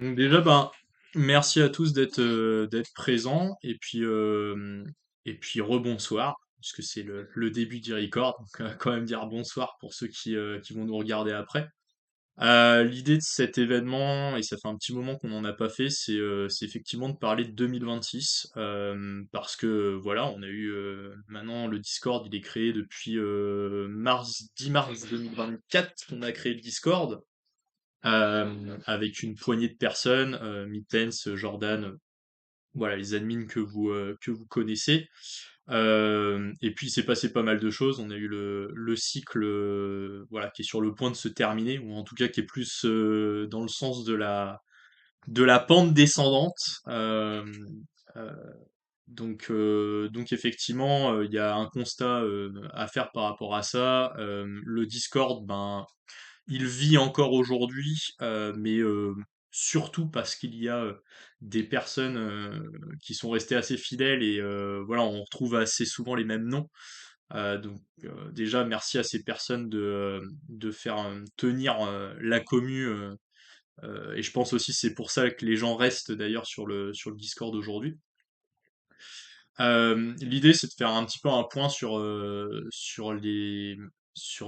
Donc déjà, ben, merci à tous d'être présents et puis rebonsoir parce que c'est le début du record. Donc quand même dire bonsoir pour ceux qui vont nous regarder après. L'idée de cet événement, et ça fait un petit moment qu'on n'en a pas fait, c'est effectivement de parler de 2026 parce que voilà, on a eu maintenant le Discord, il est créé depuis 10 mars 2024 qu'on a créé le Discord avec une poignée de personnes, Mittens, Jordan, voilà les admins que vous connaissez. Et puis il s'est passé pas mal de choses. On a eu le cycle voilà, qui est sur le point de se terminer, ou en tout cas qui est plus dans le sens de la pente descendante. Euh, euh, donc effectivement, il y a un constat à faire par rapport à ça. Le Discord, ben, il vit encore aujourd'hui, mais surtout parce qu'il y a des personnes qui sont restées assez fidèles et voilà, on retrouve assez souvent les mêmes noms. Déjà, merci à ces personnes de faire tenir la commu. Et je pense aussi c'est pour ça que les gens restent d'ailleurs sur le Discord aujourd'hui. L'idée, c'est de faire un petit peu un point sur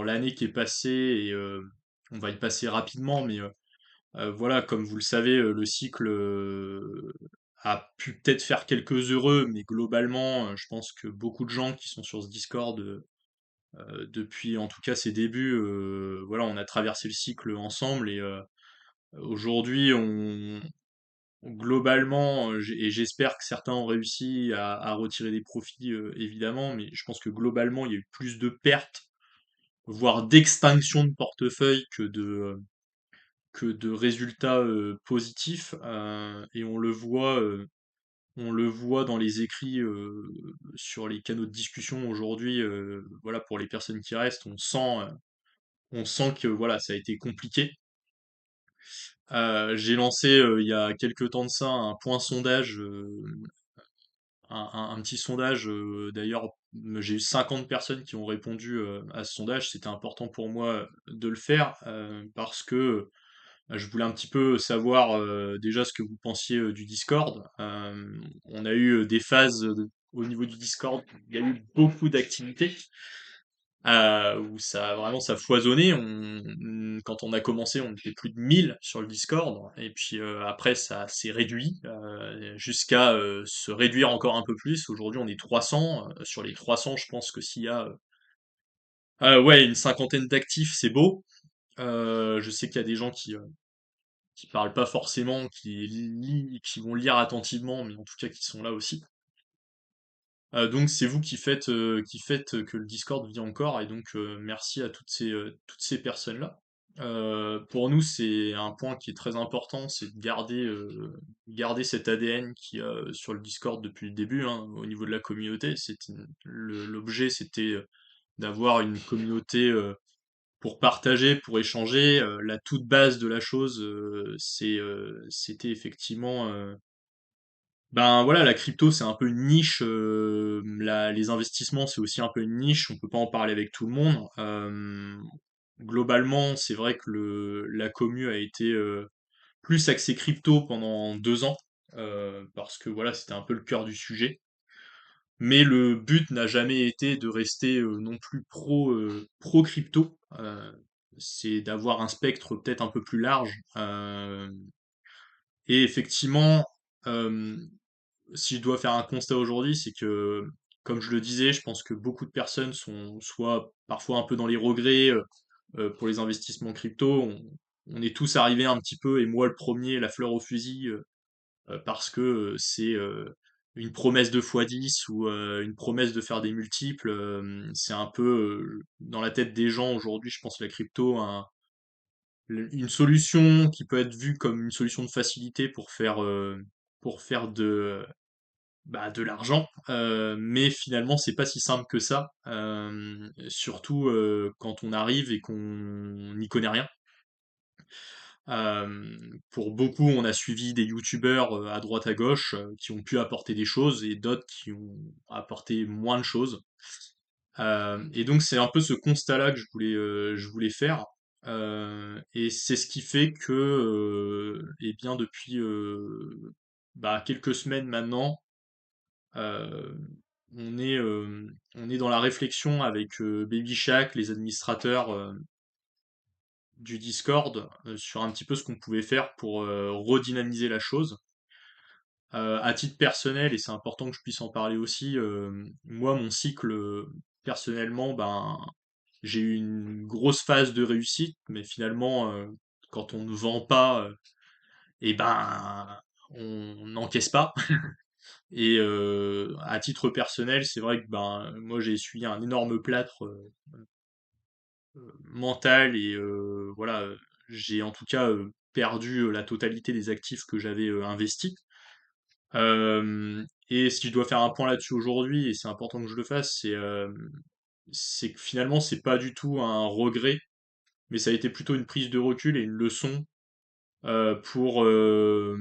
l'année qui est passée et on va y passer rapidement, mais voilà, comme vous le savez, le cycle a pu peut-être faire quelques heureux, mais globalement, je pense que beaucoup de gens qui sont sur ce Discord depuis en tout cas ses débuts, voilà, on a traversé le cycle ensemble et aujourd'hui, globalement, et j'espère que certains ont réussi à retirer des profits, évidemment, mais je pense que globalement, il y a eu plus de pertes, voire d'extinction de portefeuille que de résultats positifs. Et on le voit dans les écrits sur les canaux de discussion aujourd'hui. Voilà, pour les personnes qui restent, on sent que voilà, ça a été compliqué. J'ai lancé il y a quelques temps de ça un point sondage, un petit sondage. D'ailleurs, j'ai eu 50 personnes qui ont répondu à ce sondage. C'était important pour moi de le faire parce que je voulais un petit peu savoir déjà ce que vous pensiez du Discord. On a eu des phases au niveau du Discord, il y a eu beaucoup d'activités où ça vraiment ça foisonnait. Quand on a commencé, on était plus de 1000 sur le Discord, et puis après ça s'est réduit jusqu'à se réduire encore un peu plus. Aujourd'hui, on est 300. Sur les 300, je pense que s'il y a ouais, une cinquantaine d'actifs, c'est beau. Je sais qu'il y a des gens qui parlent pas forcément, qui vont lire attentivement, mais en tout cas qui sont là aussi. Donc c'est vous qui faites que le Discord vit encore, et donc merci à toutes ces personnes-là. Pour nous, c'est un point qui est très important, c'est de garder cet ADN qu'il y a sur le Discord depuis le début, hein, au niveau de la communauté. L'objet, c'était d'avoir une communauté pour partager, pour échanger. La toute base de la chose, c'était effectivement ben voilà, la crypto c'est un peu une niche, les investissements c'est aussi un peu une niche, on peut pas en parler avec tout le monde. Globalement, c'est vrai que la commu a été plus axée crypto pendant 2 ans, parce que voilà, c'était un peu le cœur du sujet. Mais le but n'a jamais été de rester non plus pro crypto. C'est d'avoir un spectre peut-être un peu plus large. Et effectivement, euh, si je dois faire un constat aujourd'hui, c'est que, comme je le disais, je pense que beaucoup de personnes sont soit parfois un peu dans les regrets pour les investissements crypto. On est tous arrivés un petit peu, et moi le premier, la fleur au fusil, parce que c'est une promesse de x10 ou une promesse de faire des multiples. C'est un peu dans la tête des gens aujourd'hui, je pense, la crypto, une solution qui peut être vue comme une solution de facilité pour faire de l'argent, mais finalement c'est pas si simple que ça, surtout quand on arrive et qu'on n'y connaît rien. Pour beaucoup, on a suivi des youtubeurs à droite à gauche qui ont pu apporter des choses et d'autres qui ont apporté moins de choses. Et donc c'est un peu ce constat-là que je voulais faire. Et c'est ce qui fait que, eh bien, depuis quelques semaines maintenant, euh, on est dans la réflexion avec Baby Shack, les administrateurs du Discord, sur un petit peu ce qu'on pouvait faire pour redynamiser la chose. À titre personnel, et c'est important que je puisse en parler aussi, moi, mon cycle, personnellement, ben, j'ai eu une grosse phase de réussite, mais finalement, quand on ne vend pas, et ben, on n'encaisse pas. Et à titre personnel, c'est vrai que ben, moi, j'ai essuyé un énorme plâtre mental et voilà, j'ai en tout cas perdu la totalité des actifs que j'avais investis. Et si je dois faire un point là-dessus aujourd'hui, et c'est important que je le fasse, c'est que finalement, c'est pas du tout un regret, mais ça a été plutôt une prise de recul et une leçon euh, pour, euh,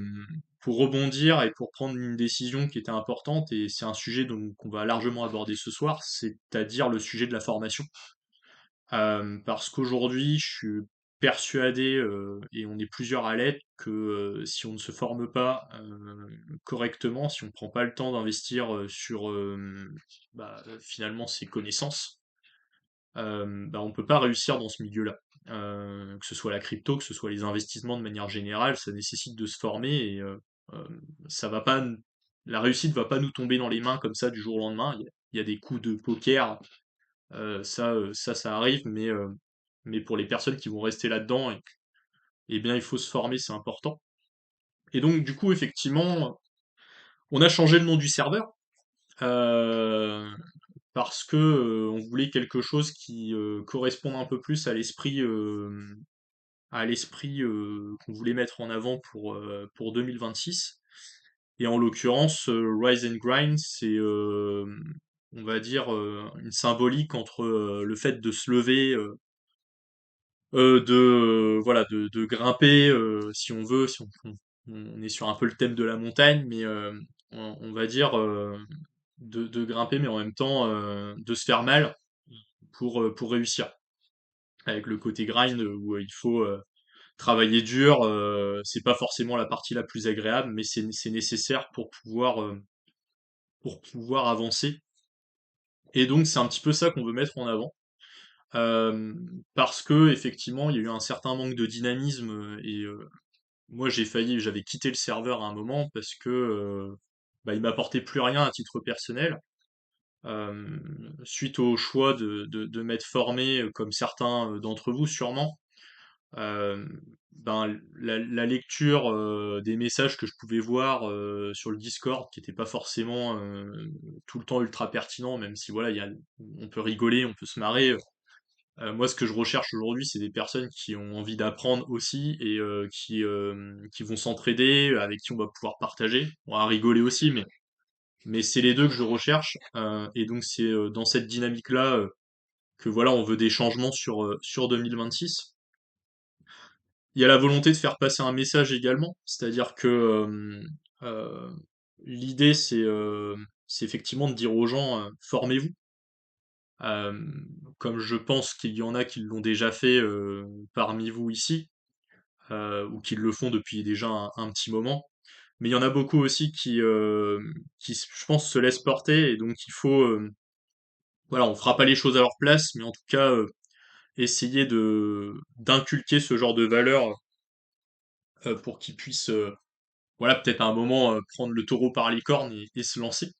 pour rebondir et pour prendre une décision qui était importante. Et c'est un sujet qu'on va largement aborder ce soir, c'est-à-dire le sujet de la formation. Parce qu'aujourd'hui, je suis persuadé, et on est plusieurs à l'être, que si on ne se forme pas correctement, si on ne prend pas le temps d'investir sur finalement ses connaissances, on ne peut pas réussir dans ce milieu-là. Que ce soit la crypto, que ce soit les investissements de manière générale, ça nécessite de se former et euh, ça va pas, la réussite va pas nous tomber dans les mains comme ça du jour au lendemain. Il y a des coups de poker, ça arrive, mais pour les personnes qui vont rester là-dedans, eh bien, il faut se former, c'est important. Et donc, du coup, effectivement, on a changé le nom du serveur euh, parce que on voulait quelque chose qui corresponde un peu plus à l'esprit qu'on voulait mettre en avant pour 2026. Et en l'occurrence, Rise and Grind, c'est, on va dire, une symbolique entre le fait de se lever voilà de grimper si on veut on est sur un peu le thème de la montagne mais on va dire de grimper mais en même temps de se faire mal pour réussir avec le côté grind où il faut travailler dur c'est pas forcément la partie la plus agréable mais c'est nécessaire pour pouvoir avancer et donc c'est un petit peu ça qu'on veut mettre en avant. Euh, Parce que effectivement, il y a eu un certain manque de dynamisme et moi j'avais quitté le serveur à un moment parce que il m'apportait plus rien à titre personnel. Euh, Suite au choix de m'être formé, comme certains d'entre vous sûrement, euh, la lecture des messages que je pouvais voir sur le Discord, qui n'étaient pas forcément tout le temps ultra pertinents, même si voilà, on peut rigoler, on peut se marrer. Moi, ce que je recherche aujourd'hui, c'est des personnes qui ont envie d'apprendre aussi et qui vont s'entraider, avec qui on va pouvoir partager. On va rigoler aussi, mais c'est les deux que je recherche. Et donc, c'est dans cette dynamique-là que voilà, on veut des changements sur 2026. Il y a la volonté de faire passer un message également, c'est-à-dire que euh, l'idée, c'est effectivement de dire aux gens, formez-vous. Euh, Comme je pense qu'il y en a qui l'ont déjà fait parmi vous ici, ou qui le font depuis déjà un petit moment. Mais il y en a beaucoup aussi qui, je pense, se laissent porter, et donc il faut, voilà, on fera pas les choses à leur place, mais en tout cas, essayer d'inculquer ce genre de valeurs pour qu'ils puissent, voilà, peut-être à un moment prendre le taureau par les cornes et se lancer.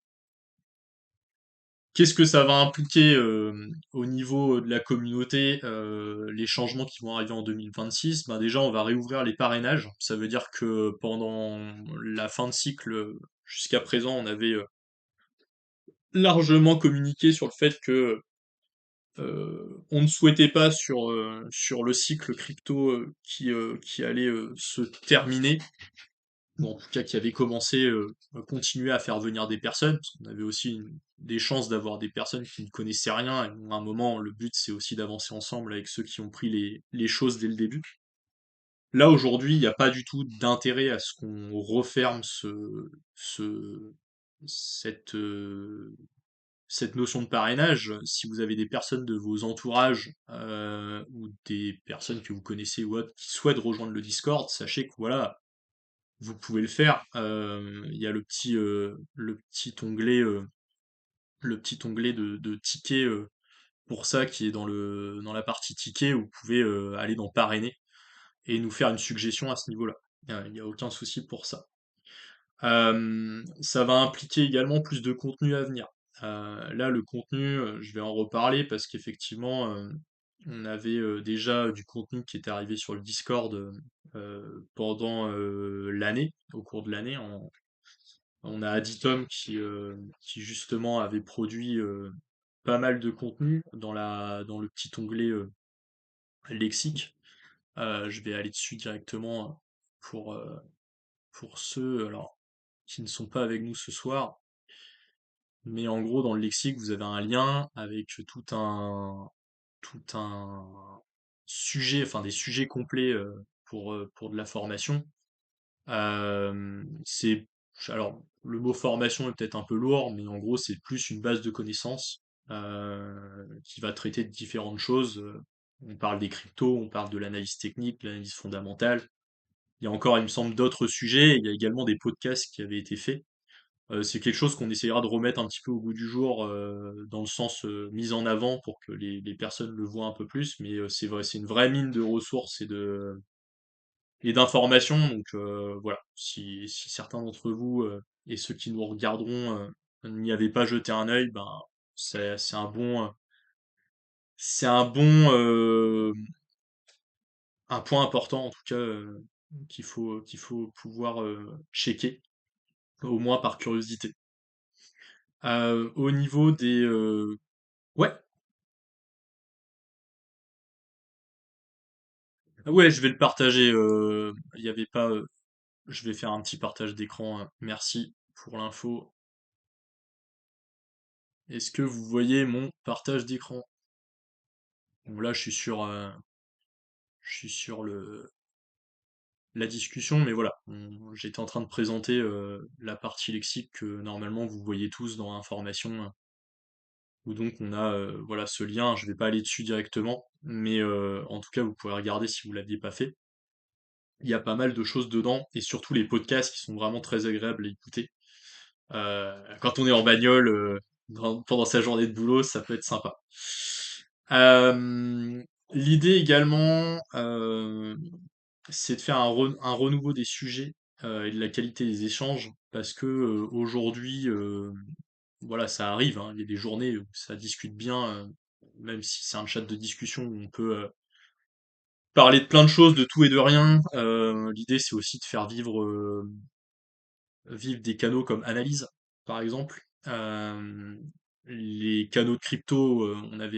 Qu'est-ce que ça va impliquer au niveau de la communauté, les changements qui vont arriver en 2026? Ben déjà, on va réouvrir les parrainages. Ça veut dire que pendant la fin de cycle, jusqu'à présent, on avait largement communiqué sur le fait que on ne souhaitait pas sur le cycle crypto qui allait se terminer, ou en tout cas qui avait commencé, continuer à faire venir des personnes, parce qu'on avait aussi des chances d'avoir des personnes qui ne connaissaient rien, et à un moment, le but, c'est aussi d'avancer ensemble avec ceux qui ont pris les choses dès le début. Là, aujourd'hui, il n'y a pas du tout d'intérêt à ce qu'on referme ce, cette, cette notion de parrainage, si vous avez des personnes de vos entourages ou des personnes que vous connaissez ou autres qui souhaitent rejoindre le Discord, sachez que voilà, vous pouvez le faire. Il y a le petit onglet de tickets pour ça qui est dans la partie tickets où vous pouvez aller dans parrainer et nous faire une suggestion à ce niveau-là. Il y a aucun souci pour ça. Ça va impliquer également plus de contenu à venir. Là, le contenu, je vais en reparler parce qu'effectivement, on avait déjà du contenu qui était arrivé sur le Discord pendant l'année, au cours de l'année. On a Aditom qui justement avait produit pas mal de contenu dans le petit onglet lexique. Je vais aller dessus directement pour, euh, pour ceux alors, qui ne sont pas avec nous ce soir. Mais en gros, dans le lexique, vous avez un lien avec tout un sujet, enfin des sujets complets pour de la formation. C'est, alors, le mot formation est peut-être un peu lourd, mais en gros, c'est plus une base de connaissances qui va traiter de différentes choses. On parle des cryptos, on parle de l'analyse technique, l'analyse fondamentale. Il y a encore, il me semble, d'autres sujets. Il y a également des podcasts qui avaient été faits. C'est quelque chose qu'on essaiera de remettre un petit peu au goût du jour dans le sens mise en avant pour que les personnes le voient un peu plus. Mais c'est vrai, c'est une vraie mine de ressources et d'informations. Donc voilà, si certains d'entre vous et ceux qui nous regarderont n'y avaient pas jeté un œil, ben c'est un bon un point important en tout cas qu'il faut pouvoir checker au moins par curiosité. Au niveau des ouais, ah ouais, je vais le partager. Il y avait pas. Je vais faire un petit partage d'écran. Merci pour l'info. Est-ce que vous voyez mon partage d'écran? Bon, là, je suis sur la discussion, mais voilà. J'étais en train de présenter la partie lexique que normalement vous voyez tous dans information, où donc on a voilà ce lien. Je vais pas aller dessus directement, mais en tout cas vous pourrez regarder si vous l'aviez pas fait. Il y a pas mal de choses dedans, et surtout les podcasts qui sont vraiment très agréables à écouter. Quand on est en bagnole pendant sa journée de boulot, ça peut être sympa. L'idée également, c'est de faire un renouveau des sujets et de la qualité des échanges, parce que aujourd'hui, voilà, ça arrive, hein, il y a des journées où ça discute bien, même si c'est un chat de discussion où on peut parler de plein de choses, de tout et de rien. L'idée, c'est aussi de faire vivre des canaux comme Analyse, par exemple. Les canaux de crypto, on a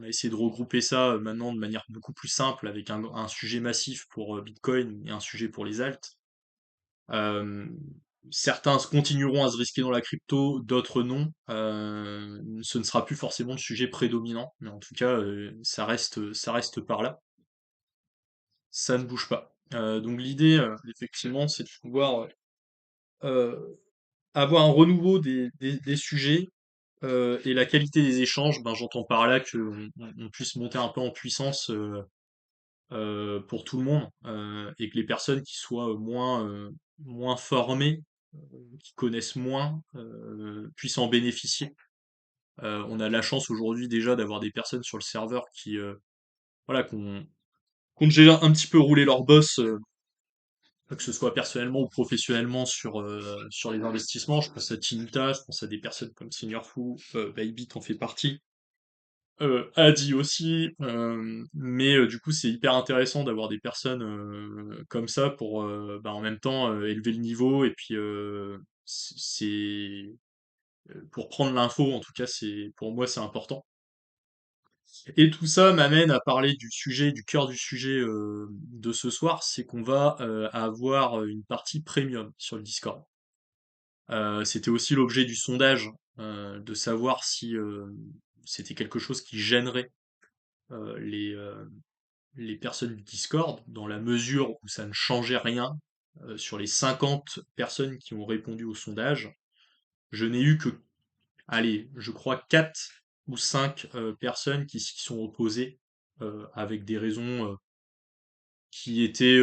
essayé de regrouper ça maintenant de manière beaucoup plus simple avec un sujet massif pour Bitcoin et un sujet pour les alts. Euh, Certains continueront à se risquer dans la crypto, d'autres non. Ce ne sera plus forcément le sujet prédominant, mais en tout cas, ça reste par là. Ça ne bouge pas. Donc l'idée, effectivement, c'est de pouvoir euh, avoir un renouveau des sujets et la qualité des échanges, ben, j'entends par là qu'on puisse monter un peu en puissance pour tout le monde et que les personnes qui soient moins formées, qui connaissent moins, puissent en bénéficier. On a la chance aujourd'hui déjà d'avoir des personnes sur le serveur qui, voilà, qui ont déjà un petit peu roulé leur boss que ce soit personnellement ou professionnellement sur les investissements. Je pense à Tinta, je pense à des personnes comme Senior Fu, Bybit en fait partie, Adi aussi, mais du coup c'est hyper intéressant d'avoir des personnes comme ça pour bah, en même temps élever le niveau et puis c'est pour prendre l'info en tout cas c'est pour moi c'est important. Et tout ça m'amène à parler du sujet, du cœur du sujet de ce soir, c'est qu'on va avoir une partie premium sur le Discord. C'était aussi l'objet du sondage, de savoir si c'était quelque chose qui gênerait euh, les, euh, les personnes du Discord, dans la mesure où ça ne changeait rien sur les 50 personnes qui ont répondu au sondage. Je n'ai eu que allez, je crois 4 ou 5 personnes qui s'y sont opposées avec des raisons qui étaient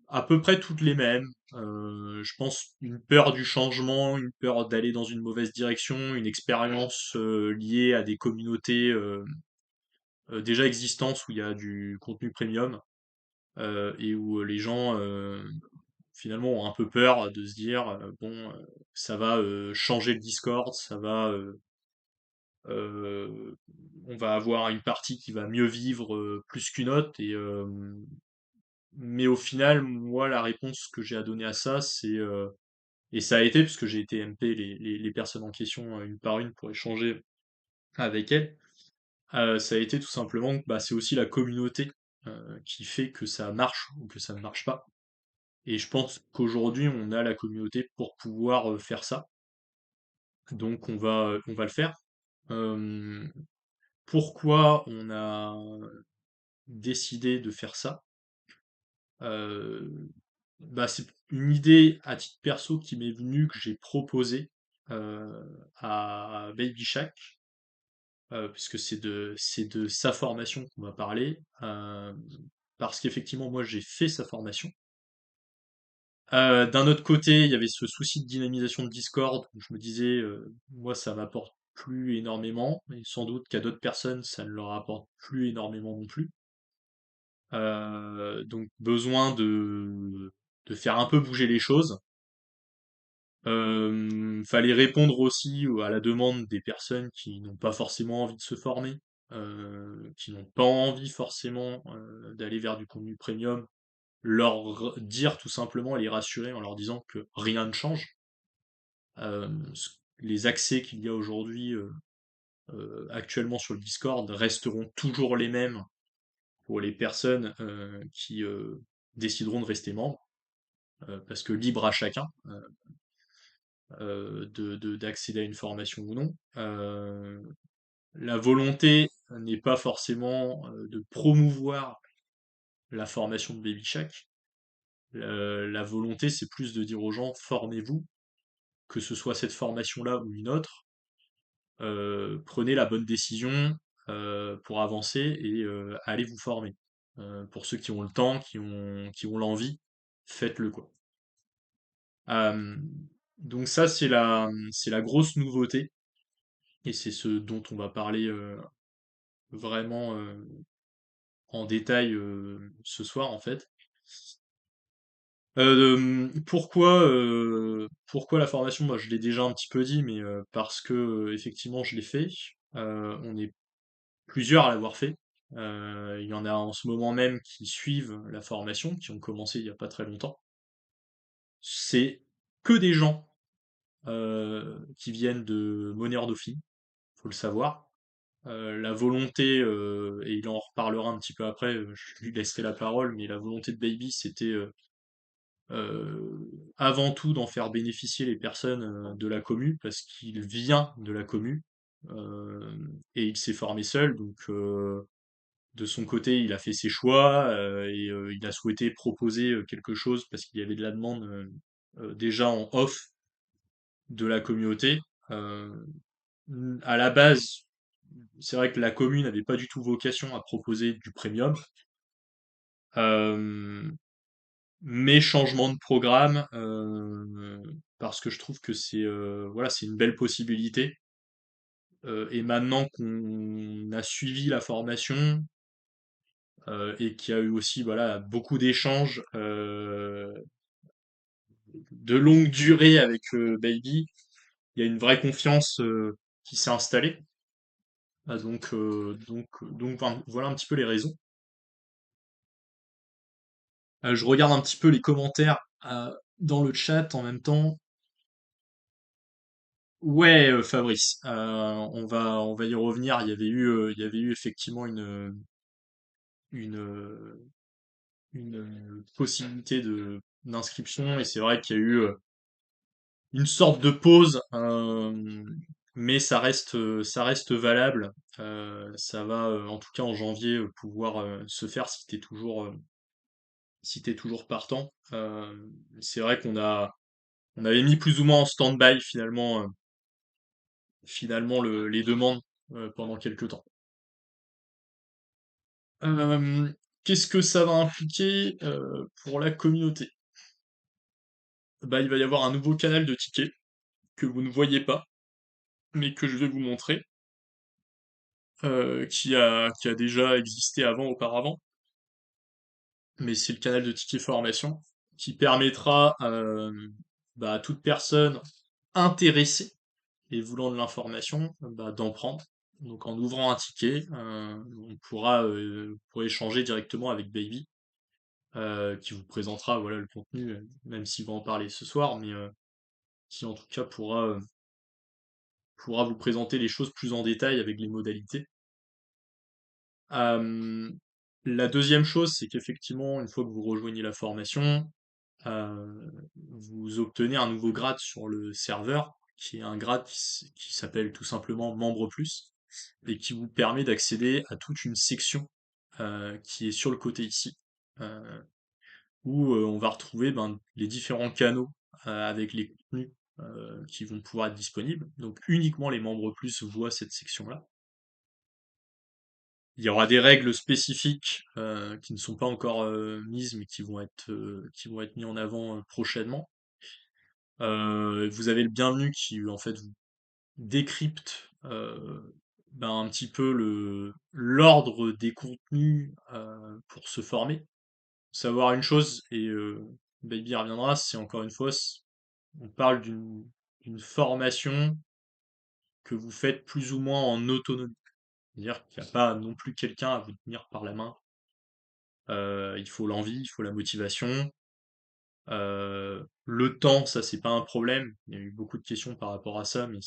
à peu près toutes les mêmes. Je pense une peur du changement, une peur d'aller dans une mauvaise direction, une expérience liée à des communautés déjà existantes où il y a du contenu premium et où les gens finalement ont un peu peur de se dire bon ça va changer le Discord, ça va euh, on va avoir une partie qui va mieux vivre plus qu'une autre mais au final moi la réponse que j'ai à donner à ça c'est et ça a été puisque j'ai été MP les personnes en question une par une pour échanger avec elles. Ça a été tout simplement que bah, c'est aussi la communauté qui fait que ça marche ou que ça ne marche pas. Et je pense qu'aujourd'hui, on a la communauté pour pouvoir faire ça. Donc on va le faire. Euh, Pourquoi on a décidé de faire ça? Euh, Bah, c'est une idée à titre perso qui m'est venue, que j'ai proposée à Baby Shack, puisque c'est de sa formation qu'on va parler. Parce qu'effectivement, moi j'ai fait sa formation. D'un autre côté, il y avait ce souci de dynamisation de Discord, où je me disais, moi ça m'apporte plus énormément, et sans doute qu'à d'autres personnes ça ne leur apporte plus énormément non plus. Donc besoin de faire un peu bouger les choses. Fallait répondre aussi à la demande des personnes qui n'ont pas forcément envie de se former, qui n'ont pas envie forcément d'aller vers du contenu premium, leur dire tout simplement et les rassurer en leur disant que rien ne change. Les accès qu'il y a aujourd'hui actuellement sur le Discord resteront toujours les mêmes pour les personnes qui décideront de rester membres, parce que libre à chacun d'accéder à une formation ou non. La volonté n'est pas forcément de promouvoir la formation de Baby Shack. La volonté, c'est plus de dire aux gens, formez-vous, que ce soit cette formation-là ou une autre, prenez la bonne décision pour avancer et allez vous former. Pour ceux qui ont le temps, qui ont l'envie, faites-le quoi. Euh, donc ça, c'est la grosse nouveauté et c'est ce dont on va parler vraiment en détail ce soir en fait. Pourquoi la formation? Moi, je l'ai déjà un petit peu dit, mais parce que effectivement, je l'ai fait. On est plusieurs à l'avoir fait. Il y en a en ce moment même qui suivent la formation, qui ont commencé il n'y a pas très longtemps. C'est que des gens qui viennent de Monnaie Dauphine, faut le savoir. La volonté, et il en reparlera un petit peu après, je lui laisserai la parole, mais la volonté de Baby, c'était avant tout d'en faire bénéficier les personnes de la commu, parce qu'il vient de la commu, euh, et il s'est formé seul, donc de son côté, il a fait ses choix, et il a souhaité proposer quelque chose parce qu'il y avait de la demande déjà en off de la communauté. Euh, à la base, c'est vrai que la commune n'avait pas du tout vocation à proposer du premium. Euh, mais changement de programme, parce que je trouve que c'est voilà, c'est une belle possibilité. Et maintenant qu'on a suivi la formation et qu'il y a eu aussi voilà, beaucoup d'échanges de longue durée avec Baby, il y a une vraie confiance qui s'est installée. Ah, enfin, voilà un petit peu les raisons. Je regarde un petit peu les commentaires dans le chat en même temps. Ouais, Fabrice, on va y revenir. Il y avait eu effectivement une, une possibilité d'inscription et c'est vrai qu'il y a eu une sorte de pause, mais ça reste valable. Ça va, en tout cas en janvier, pouvoir se faire si t'es toujours partant. C'est vrai on avait mis plus ou moins en stand-by finalement finalement les demandes pendant quelques temps. Euh, Qu'est-ce que ça va impliquer pour la communauté? Bah, il va y avoir un nouveau canal de tickets que vous ne voyez pas, mais que je vais vous montrer, qui a déjà existé auparavant, mais c'est le canal de tickets formation qui permettra bah, à toute personne intéressée et voulant de l'information bah, d'en prendre. Donc en ouvrant un ticket, on pourra échanger directement avec Baby, qui vous présentera voilà le contenu, même s'il va en parler ce soir, mais qui en tout cas pourra vous présenter les choses plus en détail avec les modalités. Euh, la deuxième chose, c'est qu'effectivement, une fois que vous rejoignez la formation, vous obtenez un nouveau grade sur le serveur, qui est un grade qui s'appelle tout simplement Membre Plus, et qui vous permet d'accéder à toute une section qui est sur le côté ici, euh, où on va retrouver ben, les différents canaux avec les contenus qui vont pouvoir être disponibles. Donc uniquement les membres plus voient cette section-là. Il y aura des règles spécifiques qui ne sont pas encore mises, mais qui vont être mis en avant prochainement. Vous avez le bienvenu qui en fait vous décrypte ben, un petit peu l'ordre des contenus pour se former. Savoir une chose, et Baby y reviendra, c'est encore une fois, on parle d'une formation que vous faites plus ou moins en autonomie. C'est-à-dire qu'il n'y a pas non plus quelqu'un à vous tenir par la main. Il faut l'envie, il faut la motivation. Le temps, ça c'est pas un problème. Il y a eu beaucoup de questions par rapport à ça, mais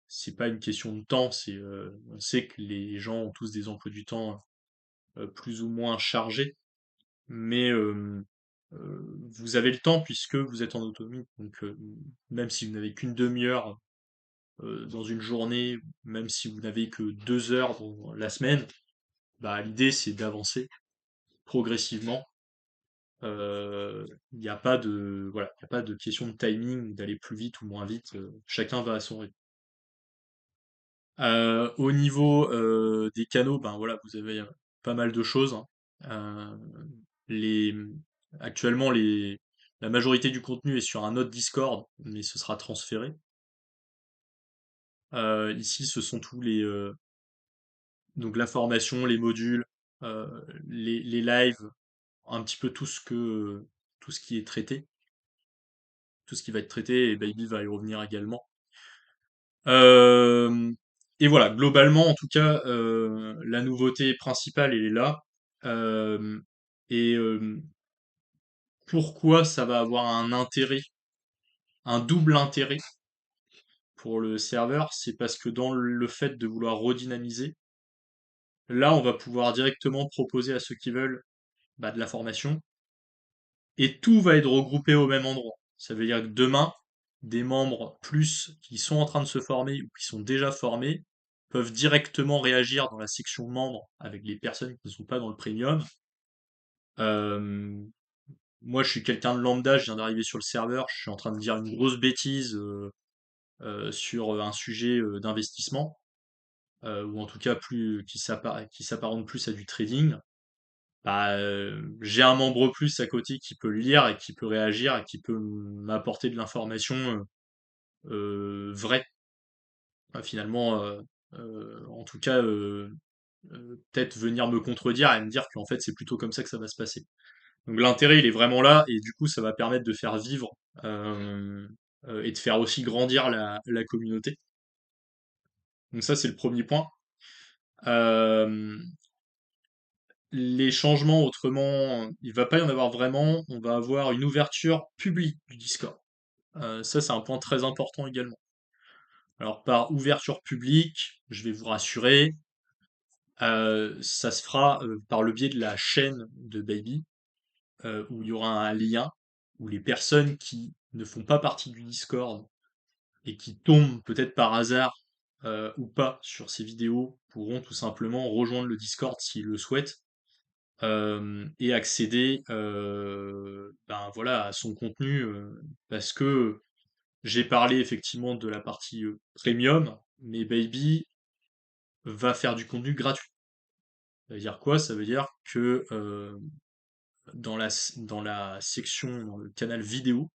c'est pas une question de temps. On sait que les gens ont tous des emplois du temps plus ou moins chargés, mais vous avez le temps puisque vous êtes en autonomie. Donc même si vous n'avez qu'une demi-heure dans une journée, même si vous n'avez que 2 heures dans la semaine, bah l'idée c'est d'avancer progressivement. Il n'y a pas de voilà, il y a pas de question de timing, d'aller plus vite ou moins vite. Chacun va à son rythme. Au niveau des canaux, ben voilà, vous avez pas mal de choses, hein. Euh, les, actuellement, la majorité du contenu est sur un autre Discord, mais ce sera transféré. Ici, ce sont tous donc la formation, les modules, euh, les lives, un petit peu tout ce qui est traité, tout ce qui va être traité, et Baby va y revenir également. Euh, et voilà, globalement, en tout cas, la nouveauté principale, elle est là. Euh, et pourquoi ça va avoir un intérêt, un double intérêt pour le serveur, c'est parce que dans le fait de vouloir redynamiser, là, on va pouvoir directement proposer à ceux qui veulent bah, de la formation, et tout va être regroupé au même endroit. Ça veut dire que demain, des membres plus qui sont en train de se former ou qui sont déjà formés peuvent directement réagir dans la section membres avec les personnes qui ne sont pas dans le premium. Euh, Moi, je suis quelqu'un de lambda, je viens d'arriver sur le serveur, je suis en train de dire une grosse bêtise sur un sujet d'investissement, ou en tout cas plus qui s'apparente plus à du trading. Bah, j'ai un membre plus à côté qui peut le lire et qui peut réagir et qui peut m'apporter de l'information vraie. Finalement, en tout cas, peut-être venir me contredire et me dire qu'en fait c'est plutôt comme ça que ça va se passer. Donc l'intérêt il est vraiment là et du coup ça va permettre de faire vivre euh, et de faire aussi grandir la communauté. Donc ça c'est le premier point. Euh, les changements autrement, il va pas y en avoir vraiment. On va avoir une ouverture publique du Discord. Ça c'est un point très important également. Alors par ouverture publique, je vais vous rassurer, ça se fera par le biais de la chaîne de Baby, où il y aura un lien où les personnes qui ne font pas partie du Discord et qui tombent peut-être par hasard ou pas sur ces vidéos pourront tout simplement rejoindre le Discord s'ils le souhaitent et accéder ben voilà, à son contenu parce que J'ai parlé effectivement de la partie premium, mais Baby va faire du contenu gratuit. Ça veut dire quoi? Ça veut dire que dans la section, dans le canal vidéo,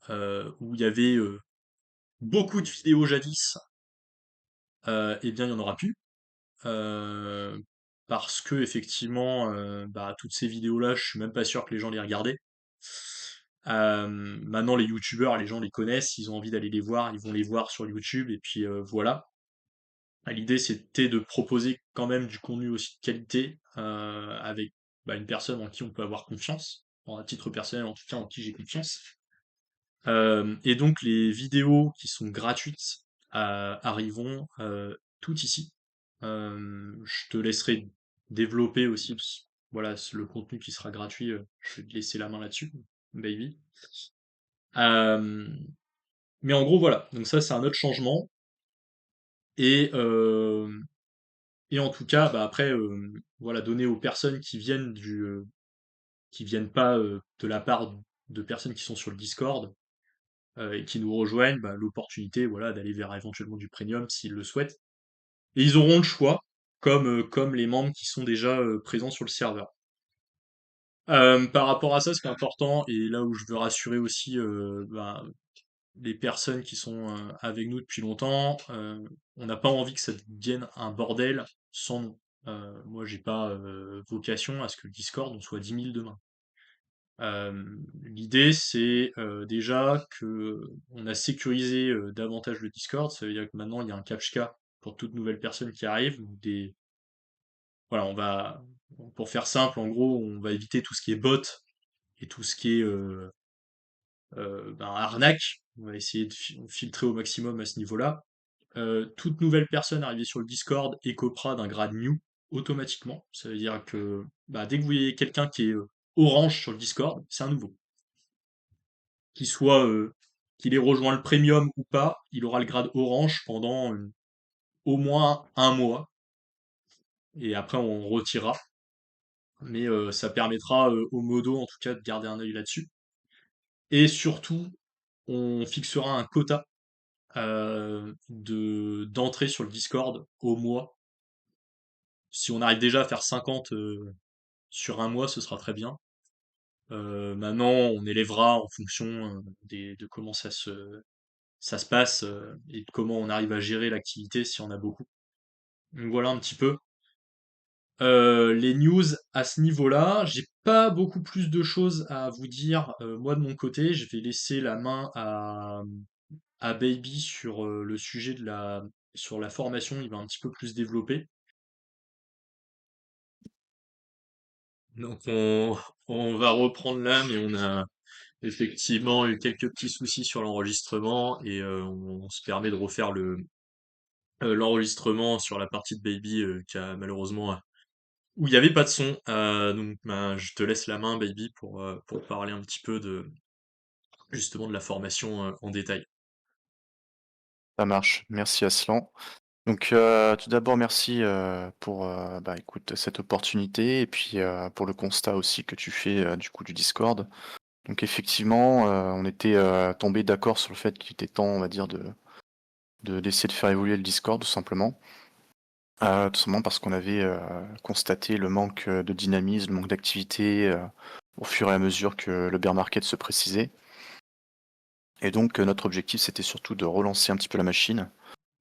où il y avait beaucoup de vidéos jadis, eh bien il n'y en aura plus. euh, Parce que effectivement, bah, toutes ces vidéos-là, je suis même pas sûr que les gens les regardaient. Maintenant, les youtubeurs, les gens les connaissent, ils ont envie d'aller les voir, ils vont les voir sur YouTube, et puis voilà. L'idée, c'était de proposer quand même du contenu aussi de qualité, avec bah, une personne en qui on peut avoir confiance, à titre personnel en tout cas, en qui j'ai confiance. Et donc, les vidéos qui sont gratuites arriveront toutes ici. Je te laisserai développer aussi, voilà, le contenu qui sera gratuit, je vais te laisser la main là-dessus, baby. Euh, mais en gros, voilà. Donc ça, c'est un autre changement. Et, euh, et en tout cas, bah après, voilà, donner aux personnes qui viennent pas de la part de personnes qui sont sur le Discord et qui nous rejoignent, bah, l'opportunité, voilà, d'aller vers éventuellement du premium s'ils le souhaitent. Et ils auront le choix, comme les membres qui sont déjà présents sur le serveur. Par rapport à ça, ce qui est important, et là où je veux rassurer aussi bah, les personnes qui sont avec nous depuis longtemps, on n'a pas envie que ça devienne un bordel sans nous. Moi, j'ai pas vocation à ce que le Discord on soit 10 000 demain. L'idée, c'est déjà que on a sécurisé davantage le Discord. Ça veut dire que maintenant, il y a un captcha pour toute nouvelle personne qui arrive. Voilà, pour faire simple, en gros, on va éviter tout ce qui est bot et tout ce qui est ben, arnaque. On va essayer de filtrer au maximum à ce niveau-là. Toute nouvelle personne arrivée sur le Discord écopera d'un grade new automatiquement. Ça veut dire que bah, dès que vous voyez quelqu'un qui est orange sur le Discord, c'est un nouveau. Qu'il soit qu'il ait rejoint le premium ou pas, il aura le grade orange pendant au moins un mois. Et après on retirera. Mais ça permettra au modo en tout cas de garder un œil là-dessus. Et surtout, on fixera un quota d'entrée sur le Discord au mois. Si on arrive déjà à faire 50 sur un mois, ce sera très bien. Maintenant, on élèvera en fonction de comment ça se passe et de comment on arrive à gérer l'activité si on a beaucoup. Donc voilà un petit peu. Les news à ce niveau-là, j'ai pas beaucoup plus de choses à vous dire. Moi de mon côté, je vais laisser la main à Baby sur le sujet sur la formation. Il va un petit peu plus développer. Donc on va reprendre là, mais on a effectivement eu quelques petits soucis sur l'enregistrement et on se permet de refaire l'enregistrement sur la partie de Baby qui a malheureusement où il n'y avait pas de son. Donc ben, je te laisse la main, Baby, pour parler un petit peu de justement de la formation en détail. Ça marche. Merci Aslan. Donc tout d'abord merci pour bah, écoute, cette opportunité et puis pour le constat aussi que tu fais du coup du Discord. Donc effectivement, on était tombé d'accord sur le fait qu'il était temps, on va dire, d'essayer de faire évoluer le Discord tout simplement. Tout simplement parce qu'on avait constaté le manque de dynamisme, le manque d'activité au fur et à mesure que le bear market se précisait. Et donc notre objectif c'était surtout de relancer un petit peu la machine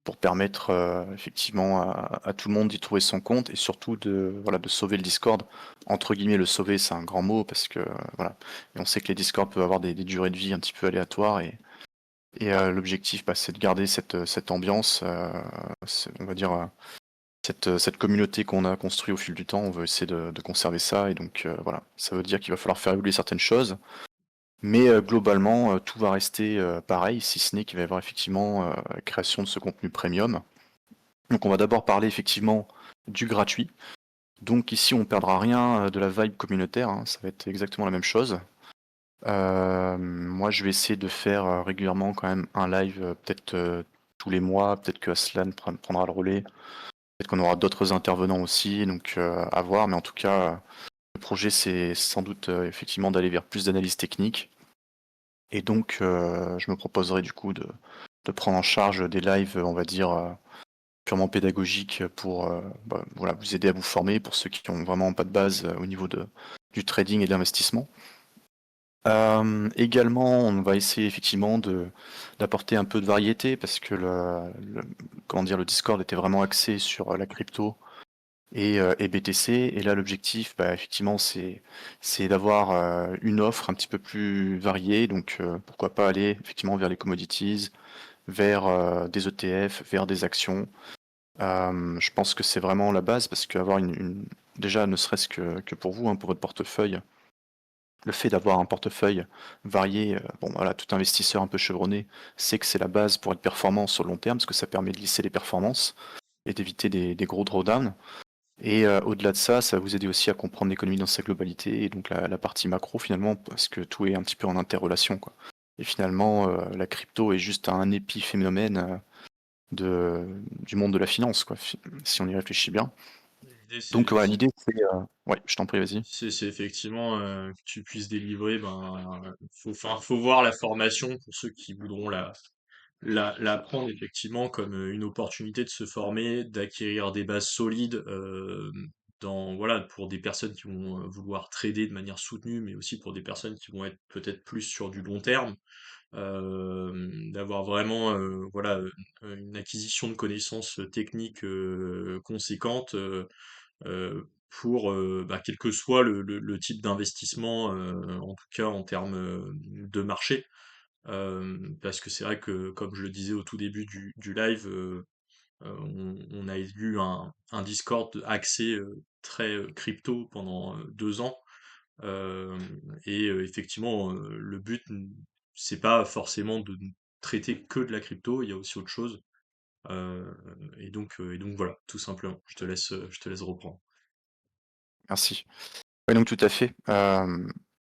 pour permettre effectivement à tout le monde d'y trouver son compte et surtout voilà, de sauver le Discord. Entre guillemets, le sauver, c'est un grand mot parce que voilà, et on sait que les Discords peuvent avoir des durées de vie un petit peu aléatoires et l'objectif, bah, c'est de garder cette ambiance, on va dire cette communauté qu'on a construite au fil du temps. On veut essayer de conserver ça et donc voilà, ça veut dire qu'il va falloir faire évoluer certaines choses. Mais globalement, tout va rester pareil, si ce n'est qu'il va y avoir effectivement création de ce contenu premium. Donc on va d'abord parler effectivement du gratuit. Donc ici on perdra rien de la vibe communautaire, hein, ça va être exactement la même chose. Moi je vais essayer de faire régulièrement quand même un live, peut-être tous les mois, peut-être que Aslan prendra le relais, peut-être qu'on aura d'autres intervenants aussi, donc à voir, mais en tout cas le projet c'est sans doute effectivement d'aller vers plus d'analyse technique Et donc, je me proposerai du coup de prendre en charge des lives, on va dire, purement pédagogiques pour, bah, voilà, vous aider à vous former pour ceux qui ont vraiment pas de base, au niveau du trading et de l'investissement. Également, on va essayer effectivement d'apporter un peu de variété parce que le comment dire? Le Discord était vraiment axé sur, la crypto et BTC. Et là, l'objectif, bah, effectivement, c'est d'avoir, une offre un petit peu plus variée. Donc, pourquoi pas aller effectivement vers les commodities, vers, des ETF, vers des actions. Je pense que c'est vraiment la base parce qu'avoir déjà, ne serait-ce que pour vous, hein, pour votre portefeuille, le fait d'avoir un portefeuille varié, bon voilà, tout investisseur un peu chevronné sait que c'est la base pour être performant sur le long terme, parce que ça permet de lisser les performances et d'éviter des gros drawdowns. Et au-delà de ça, ça va vous aider aussi à comprendre l'économie dans sa globalité et donc la partie macro finalement, parce que tout est un petit peu en interrelation, quoi. Et finalement, la crypto est juste un épiphénomène, de du monde de la finance, quoi, si on y réfléchit bien. L'idée, Donc voilà, l'idée c'est, ouais, je t'en prie, vas-y. c'est effectivement que tu puisses délivrer, faut voir la formation pour ceux qui voudront la prendre effectivement comme une opportunité de se former, d'acquérir des bases solides voilà, pour des personnes qui vont vouloir trader de manière soutenue, mais aussi pour des personnes qui vont être peut-être plus sur du long terme, d'avoir vraiment voilà, une acquisition de connaissances techniques conséquentes pour quel que soit le type d'investissement, en tout cas en termes de marché. Parce que c'est vrai que, comme je le disais au tout début du live, on a eu un Discord axé très crypto pendant 2 ans. Euh, Effectivement, le but, c'est pas forcément de traiter que de la crypto, il y a aussi autre chose. Euh, et donc voilà, tout simplement. Je te laisse reprendre. Merci. Ouais, donc tout à fait.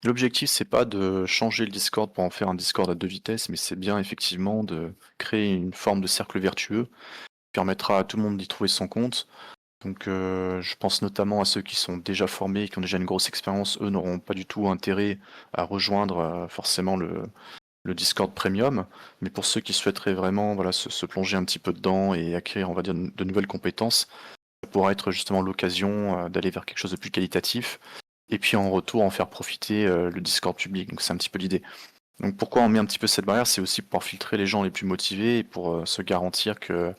L'objectif, c'est pas de changer le Discord pour en faire un Discord à 2 vitesses, mais c'est bien effectivement de créer une forme de cercle vertueux, qui permettra à tout le monde d'y trouver son compte. Donc, je pense notamment à ceux qui sont déjà formés, qui ont déjà une grosse expérience. Eux n'auront pas du tout intérêt à rejoindre, forcément le Discord premium. Mais pour ceux qui souhaiteraient vraiment, voilà, se plonger un petit peu dedans et acquérir, on va dire, de nouvelles compétences, ça pourra être justement l'occasion, d'aller vers quelque chose de plus qualitatif et puis en retour en faire profiter, le Discord public. Donc c'est un petit peu l'idée. Donc pourquoi on met un petit peu cette barrière? C'est aussi pour filtrer les gens les plus motivés et pour, se garantir que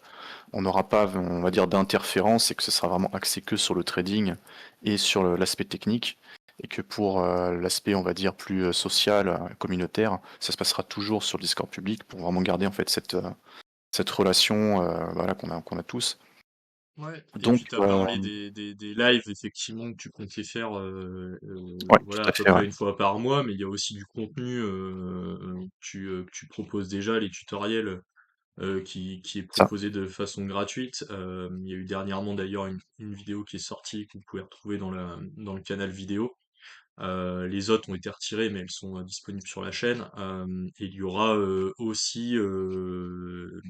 on n'aura pas, on va dire, d'interférence et que ce sera vraiment axé que sur le trading et sur l'aspect technique. Et que pour, l'aspect, on va dire, plus, social, communautaire, ça se passera toujours sur le Discord public pour vraiment garder en fait cette relation, voilà, qu'on a tous. Ouais. Et Donc, puis tu as parlé des lives effectivement que tu comptais faire ouais, voilà tout à à peu fait, ouais. près une fois par mois, mais il y a aussi du contenu que tu proposes déjà, les tutoriels qui est Ça. proposé de façon gratuite. Il y a eu dernièrement d'ailleurs une vidéo qui est sortie que vous pouvez retrouver dans le canal vidéo. Les autres ont été retirées, mais elles sont disponibles sur la chaîne. Et il y aura aussi une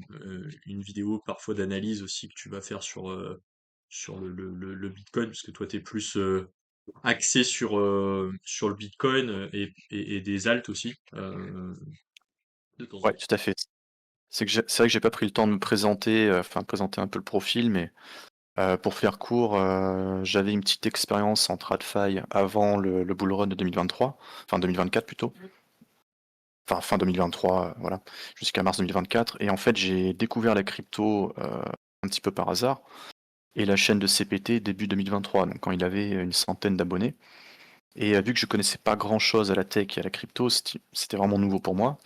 vidéo parfois d'analyse aussi que tu vas faire sur le Bitcoin, parce que toi, tu es plus axé sur le Bitcoin et des alts aussi, de temps en Ouais, temps. tout à fait. C'est vrai que j'ai pas pris le temps de me présenter, enfin présenter un peu le profil, mais pour faire court, j'avais une petite expérience en TradFi avant le bull run de 2023, enfin 2024 plutôt, enfin fin 2023, voilà, jusqu'à mars 2024. Et en fait, j'ai découvert la crypto, un petit peu par hasard et la chaîne de CPT début 2023, donc quand il avait une centaine d'abonnés. Et vu que je connaissais pas grand-chose à la tech et à la crypto, c'était vraiment nouveau pour moi.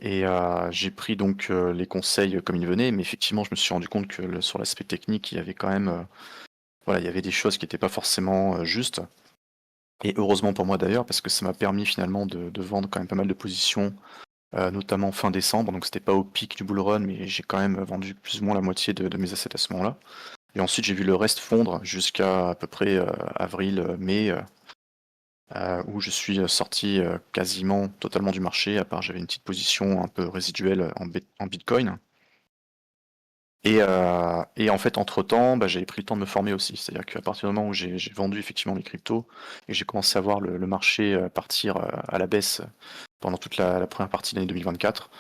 Et j'ai pris donc, les conseils comme ils venaient, mais effectivement, je me suis rendu compte que sur l'aspect technique, il y avait quand même, voilà, il y avait des choses qui n'étaient pas forcément, justes. Et heureusement pour moi d'ailleurs, parce que ça m'a permis finalement de vendre quand même pas mal de positions, notamment fin décembre. Donc c'était pas au pic du bull run, mais j'ai quand même vendu plus ou moins la moitié de mes assets à ce moment-là. Et ensuite, j'ai vu le reste fondre jusqu'à à peu près, avril, mai, où je suis, sorti, quasiment totalement du marché, à part j'avais une petite position un peu résiduelle en Bitcoin. Et en fait, entre-temps, bah, j'avais pris le temps de me former aussi. C'est-à-dire qu'à partir du moment où j'ai vendu effectivement mes cryptos et que j'ai commencé à voir le marché, partir, à la baisse pendant toute la première partie de l'année 2024.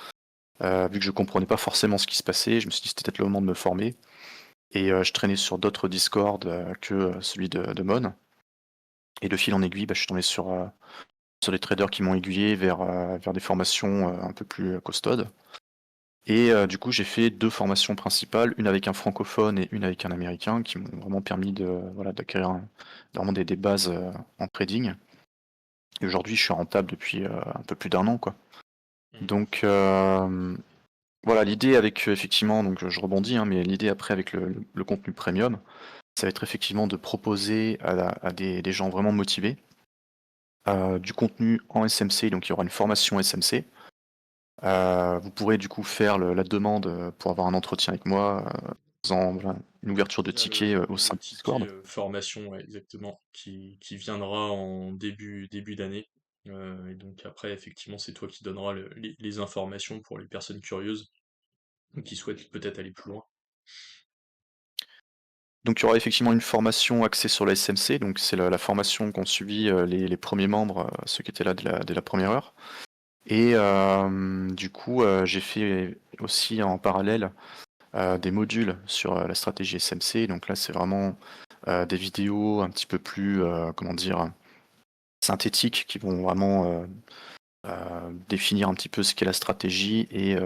Vu que je comprenais pas forcément ce qui se passait, je me suis dit: «C'était peut-être le moment de me former» et je traînais sur d'autres Discord, que, celui de Mon et de fil en aiguille, bah, je suis tombé sur des traders qui m'ont aiguillé vers des formations, un peu plus, costaudes et du coup, j'ai fait 2 formations principales, une avec un francophone et une avec un américain qui m'ont vraiment permis voilà, d'acquérir vraiment des bases, en trading et aujourd'hui, je suis rentable depuis, un peu plus d'1 an, quoi. Mmh. Donc voilà, l'idée avec, effectivement donc je rebondis, hein, mais l'idée après avec le contenu premium, ça va être effectivement de proposer à des gens vraiment motivés, du contenu en SMC, donc il y aura une formation SMC. Vous pourrez du coup faire la demande, pour avoir un entretien avec moi, en faisant voilà, une ouverture de Via ticket, au le sein du ticket Discord. formation, ouais, exactement, qui viendra en début d'année. Et donc après, effectivement, c'est toi qui donneras les informations pour les personnes curieuses ou qui souhaitent peut-être aller plus loin. Donc il y aura effectivement une formation axée sur la SMC, donc c'est la formation qu'ont suivi, les 1 membres, ceux qui étaient là dès la première heure et du coup, j'ai fait aussi en parallèle, des modules sur, la stratégie SMC. Donc là, c'est vraiment, des vidéos un petit peu plus, comment dire? Synthétiques qui vont vraiment, définir un petit peu ce qu'est la stratégie et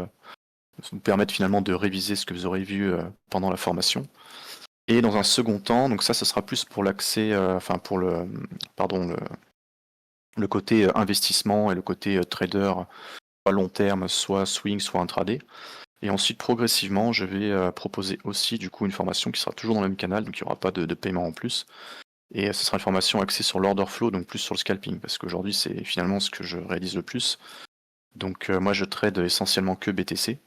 vous permettre finalement de réviser ce que vous aurez vu, pendant la formation. Et dans un second temps, donc ça, ce sera plus pour l'accès, enfin pour pardon, le côté, investissement et le côté, trader, soit long terme, soit swing, soit intraday. Et ensuite, progressivement, je vais, proposer aussi du coup une formation qui sera toujours dans le même canal, donc il n'y aura pas de paiement en plus. Et ce sera une formation axée sur l'order flow, donc plus sur le scalping, parce qu'aujourd'hui c'est finalement ce que je réalise le plus. Donc moi je trade essentiellement que BTC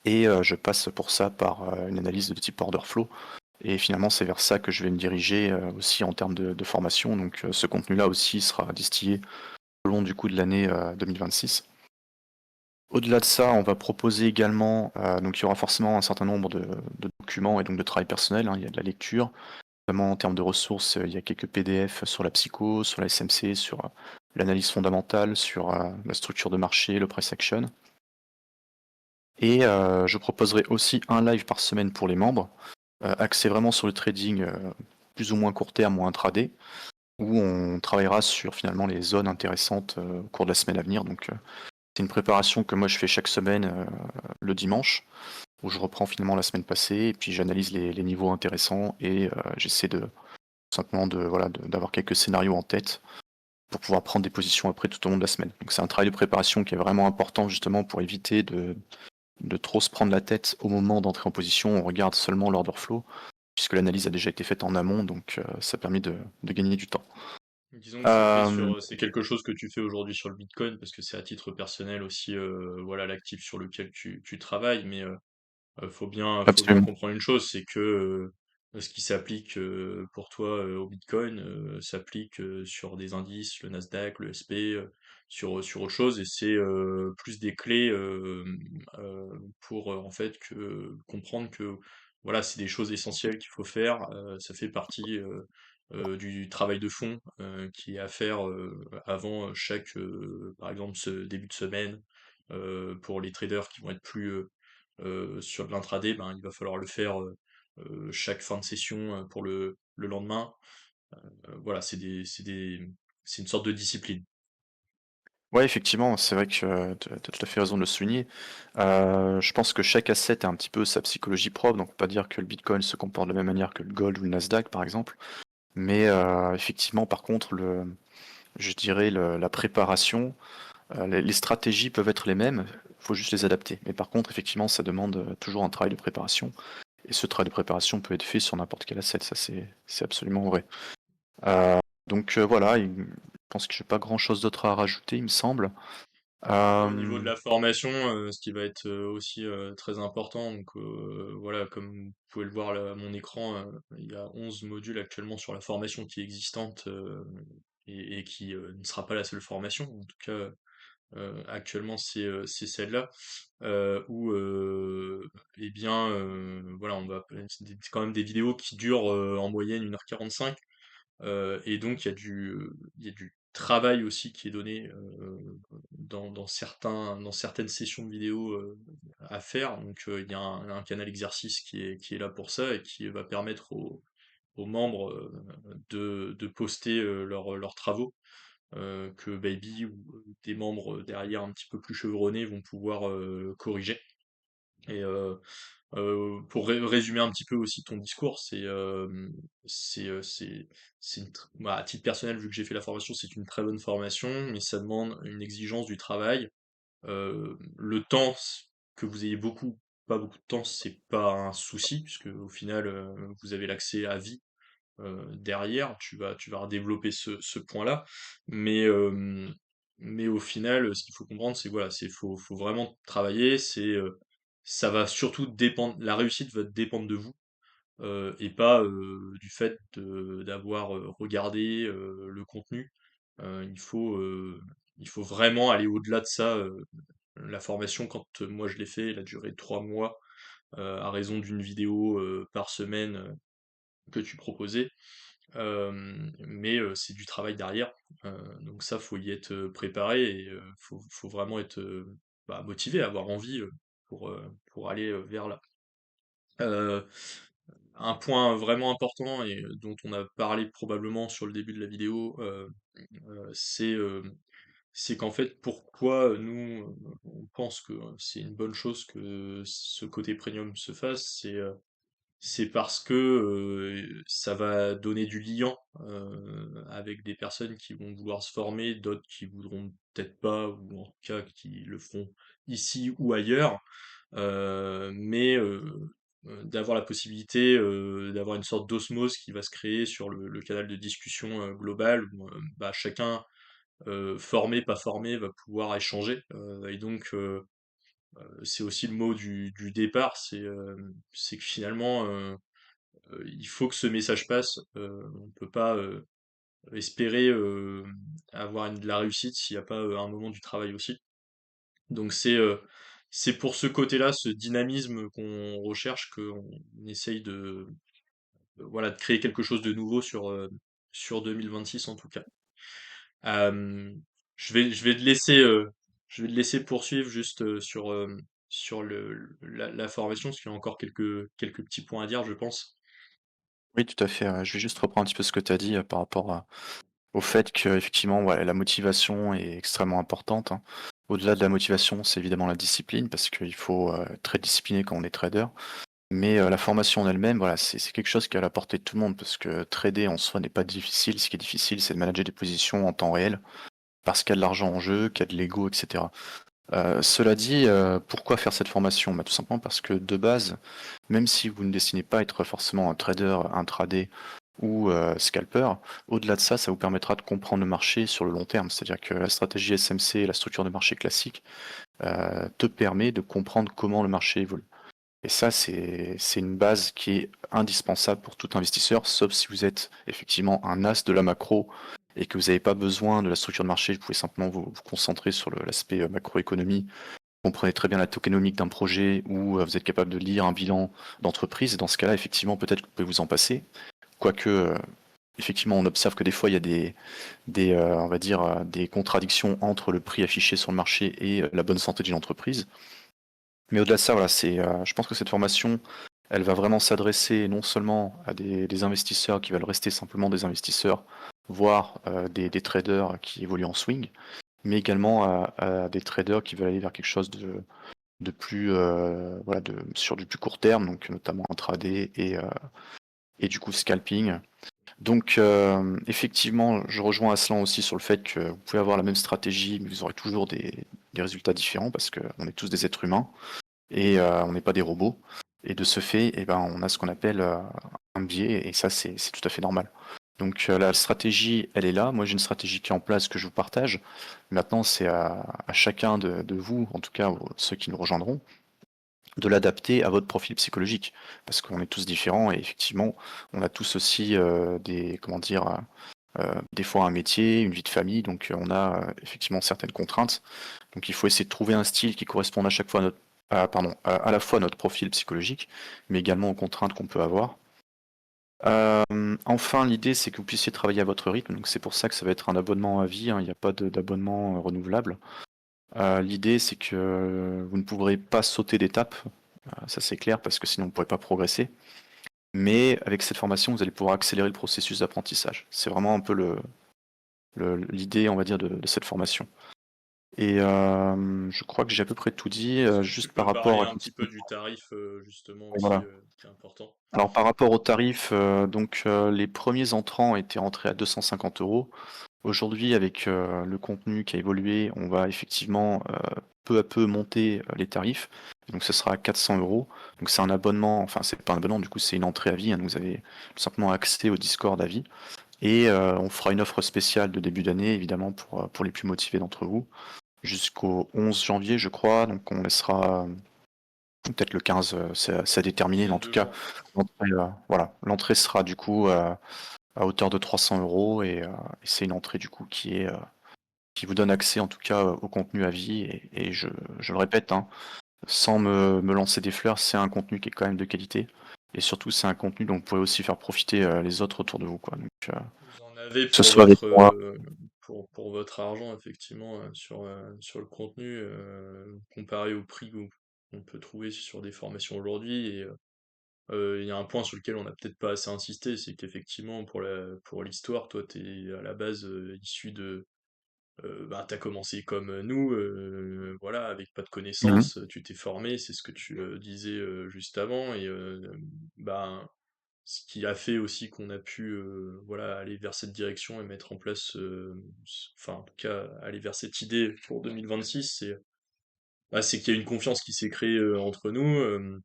et je passe pour ça par, une analyse de type order flow et finalement c'est vers ça que je vais me diriger, aussi en termes de formation. Donc ce contenu-là aussi sera distillé au long du coup de l'année, 2026. Au-delà de ça, on va proposer également, donc il y aura forcément un certain nombre de documents et donc de travail personnel, hein. Il y a de la lecture, notamment en termes de ressources, il y a quelques PDF sur la psycho, sur la SMC, sur, l'analyse fondamentale, sur, la structure de marché, le price action et je proposerai aussi un live par semaine pour les membres, axé vraiment sur le trading, plus ou moins court terme ou intraday, où on travaillera sur finalement les zones intéressantes, au cours de la semaine à venir. Donc, c'est une préparation que moi je fais chaque semaine, le dimanche, où je reprends finalement la semaine passée et puis j'analyse les niveaux intéressants et j'essaie de tout simplement voilà, d'avoir quelques scénarios en tête pour pouvoir prendre des positions après tout au long de la semaine. Donc c'est un travail de préparation qui est vraiment important justement pour éviter de trop se prendre la tête au moment d'entrer en position. On regarde seulement l'order flow, puisque l'analyse a déjà été faite en amont, donc ça permet de gagner du temps. Disons que Euh, c'est quelque chose que tu fais aujourd'hui sur le Bitcoin parce que c'est à titre personnel aussi, voilà, l'actif sur lequel tu travailles, mais faut bien Absolument. comprendre une chose, c'est que ce qui s'applique pour toi au Bitcoin s'applique sur des indices, le Nasdaq, le SP, sur autre chose, et c'est plus des clés pour en fait comprendre que voilà, c'est des choses essentielles qu'il faut faire. Ça fait partie du travail de fond qui est à faire avant chaque, par exemple, ce début de semaine. Pour les traders qui vont être plus sur de l'intraday, ben, il va falloir le faire chaque fin de session pour le lendemain. Voilà, c'est une sorte de discipline. Ouais, effectivement, c'est vrai que tu as tout à fait raison de le souligner. Je pense que chaque asset a un petit peu sa psychologie propre, donc on peut pas dire que le Bitcoin se comporte de la même manière que le gold ou le Nasdaq, par exemple. Mais effectivement, par contre, je dirais la préparation, les stratégies peuvent être les mêmes, il faut juste les adapter. Mais par contre, effectivement, ça demande toujours un travail de préparation. Et ce travail de préparation peut être fait sur n'importe quel asset, ça c'est absolument vrai. Donc voilà, je pense que j'ai pas grand-chose d'autre à rajouter, il me semble. Ouais, au niveau de Euh, la formation, ce qui va être aussi très important, donc voilà, comme vous pouvez le voir là à mon écran, il y a 11 modules actuellement sur la formation qui est existante et qui ne sera pas la seule formation. En tout cas, actuellement, c'est celle-là où eh bien voilà, on va c'est quand même des vidéos qui durent en moyenne 1h45. Et donc il y a du travail aussi qui est donné dans certaines sessions de vidéo à faire. Donc il y a un canal exercice qui est là pour ça et qui va permettre aux membres de poster leurs travaux que Baby ou des membres derrière un petit peu plus chevronnés vont pouvoir corriger. Et pour résumer un petit peu aussi ton discours, c'est, euh, c'est, bah, à titre personnel, vu que j'ai fait la formation, c'est une très bonne formation, mais ça demande une exigence du travail. Le temps, que vous ayez pas beaucoup de temps, c'est pas un souci, puisque au final, vous avez l'accès à vie derrière, tu vas redévelopper ce point-là. Mais, mais au final, ce qu'il faut comprendre, c'est voilà, faut vraiment travailler. Ça va surtout dépendre, la réussite va dépendre de vous et pas du fait d'avoir regardé le contenu. Il faut vraiment aller au-delà de ça. La formation, quand moi je l'ai fait, elle a duré 3 mois à raison d'une vidéo par semaine que tu proposais. Mais c'est du travail derrière. Donc ça, faut y être préparé et faut vraiment être bah, motivé, avoir envie pour aller vers là. Euh, un point vraiment important et dont on a parlé probablement sur le début de la vidéo, euh, c'est euh, c'est qu'en fait, pourquoi nous, on pense que c'est une bonne chose que ce côté premium se fasse, c'est parce que ça va donner du liant avec des personnes qui vont vouloir se former, d'autres qui voudront peut-être pas, ou en tout cas qui le feront ici ou ailleurs. Mais d'avoir la possibilité d'avoir une sorte d'osmose qui va se créer sur le canal de discussion global où bah, chacun, formé, pas formé, va pouvoir échanger. Et donc, c'est aussi le mot du départ, c'est que finalement, il faut que ce message passe. On peut pas espérer avoir de la réussite s'il n'y a pas un moment du travail aussi. Donc c'est pour ce côté-là, ce dynamisme qu'on recherche, qu'on essaye voilà, de créer quelque chose de nouveau sur 2026 en tout cas. Euh, je vais te laisser, je vais te laisser poursuivre juste sur la formation, parce qu'il y a encore quelques petits points à dire, je pense. Oui, tout à fait, ouais. Je vais juste reprendre un petit peu ce que tu as dit, par rapport au fait qu'effectivement, ouais, la motivation est extrêmement importante, hein. Au-delà de la motivation, c'est évidemment la discipline parce qu'il faut, être très discipliné quand on est trader. Mais, la formation en elle-même, voilà, c'est quelque chose qui est à la portée de tout le monde parce que trader en soi n'est pas difficile. Ce qui est difficile, c'est de manager des positions en temps réel parce qu'il y a de l'argent en jeu, qu'il y a de l'ego et cetera. Cela dit, pourquoi faire cette formation? Bah, tout simplement parce que de base, même si vous ne destinez pas à être forcément un trader intraday ou scalper, au-delà de ça, ça vous permettra de comprendre le marché sur le long terme. C'est-à-dire que la stratégie SMC, la structure de marché classique, te permet de comprendre comment le marché évolue. Et ça, c'est une base qui est indispensable pour tout investisseur, sauf si vous êtes effectivement un as de la macro et que vous n'avez pas besoin de la structure de marché, vous pouvez simplement vous concentrer sur l'aspect macroéconomie. Vous comprenez très bien la tokenomique d'un projet ou vous êtes capable de lire un bilan d'entreprise. Dans ce cas-là, effectivement, peut-être que vous pouvez vous en passer. Quoique, effectivement, on observe que des fois, il y a on va dire, des contradictions entre le prix affiché sur le marché et la bonne santé d'une entreprise. Mais au-delà de ça, voilà, je pense que cette formation, elle va vraiment s'adresser non seulement à des investisseurs qui veulent rester simplement des investisseurs, voire des traders qui évoluent en swing, mais également à des traders qui veulent aller vers quelque chose de plus, voilà, sur du plus court terme, donc notamment intraday et du coup scalping. Donc effectivement, je rejoins Aslan aussi sur le fait que vous pouvez avoir la même stratégie, mais vous aurez toujours des résultats différents parce qu'on est tous des êtres humains et on n'est pas des robots. Et de ce fait, eh ben, on a ce qu'on appelle un biais, et ça, c'est tout à fait normal. Donc la stratégie, elle est là. Moi, j'ai une stratégie qui est en place que je vous partage. Maintenant, c'est à chacun de vous, en tout cas ceux qui nous rejoindront, de l'adapter à votre profil psychologique. Parce qu'on est tous différents, et effectivement, on a tous aussi comment dire, des fois un métier, une vie de famille, donc on a effectivement certaines contraintes. Donc il faut essayer de trouver un style qui corresponde à chaque fois à la fois à notre profil psychologique, mais également aux contraintes qu'on peut avoir. Enfin, l'idée, c'est que vous puissiez travailler à votre rythme, donc c'est pour ça que ça va être un abonnement à vie, hein, il n'y a pas d'abonnement renouvelable. L'idée, c'est que vous ne pourrez pas sauter d'étape, ça c'est clair, parce que sinon vous ne pourrez pas progresser. Mais avec cette formation, vous allez pouvoir accélérer le processus d'apprentissage. C'est vraiment un peu l'idée, on va dire, de cette formation. Et je crois que j'ai à peu près tout dit, Est-ce que tu juste par peux rapport parler à un petit peu du tarif, justement aussi, voilà. qui est important? Alors par rapport au tarif, donc les premiers entrants étaient rentrés à 250 €. Aujourd'hui, avec le contenu qui a évolué, on va effectivement peu à peu monter les tarifs. Donc ce sera à 400 €. Donc c'est un abonnement, enfin c'est pas un abonnement, du coup c'est une entrée à vie, hein. Donc vous avez tout simplement accès au Discord à vie. Et on fera une offre spéciale de début d'année, évidemment, pour les plus motivés d'entre vous, jusqu'au 11 janvier, je crois. Donc on laissera peut-être le 15, c'est à déterminer, Il y mais a en tout 2 cas, mois. l'entrée, voilà, l'entrée sera du coup à hauteur de 300 € et c'est une entrée du coup qui vous donne accès en tout cas au contenu à vie et je le répète, hein, sans me lancer des fleurs, c'est un contenu qui est quand même de qualité et surtout c'est un contenu dont vous pouvez aussi faire profiter les autres autour de vous, quoi. Donc, Vous en avez que ce soit avec moi. pour votre argent effectivement, sur le contenu, comparé au prix qu'on peut trouver sur des formations aujourd'hui. Et il y a un point sur lequel on n'a peut-être pas assez insisté, c'est qu'effectivement pour l'histoire, toi t'es à la base, issu de, bah, tu commencé comme nous, voilà, avec pas de Mhm. connaissances, tu t'es formé, c'est ce que tu, disais, juste avant. Et ben, ce qui a fait aussi qu'on a pu, voilà, aller vers cette direction et mettre en place, enfin, en tout cas, aller vers cette idée pour 2026, c'est qu'il y a une confiance qui s'est créée, entre nous,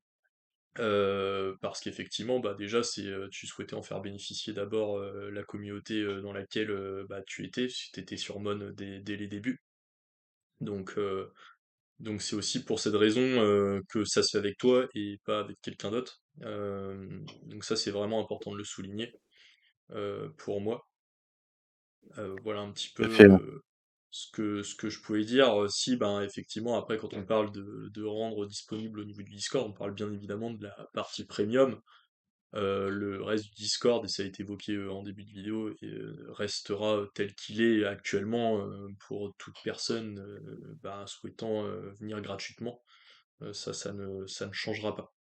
parce qu'effectivement, bah, déjà, tu souhaitais en faire bénéficier d'abord, la communauté, dans laquelle, bah, tu étais, si tu étais sur Mon dès les débuts. Donc, c'est aussi pour cette raison, que ça se fait avec toi et pas avec quelqu'un d'autre. Donc ça, c'est vraiment important de le souligner, pour moi. Voilà un petit peu, Tout à fait, ouais. ce que je pouvais dire. Si, ben, effectivement, après, quand on parle de rendre disponible au niveau du Discord, on parle bien évidemment de la partie premium. Le reste du Discord, et ça a été évoqué en début de vidéo, et restera tel qu'il est actuellement, pour toute personne, bah, souhaitant venir gratuitement. Ça ne changera pas.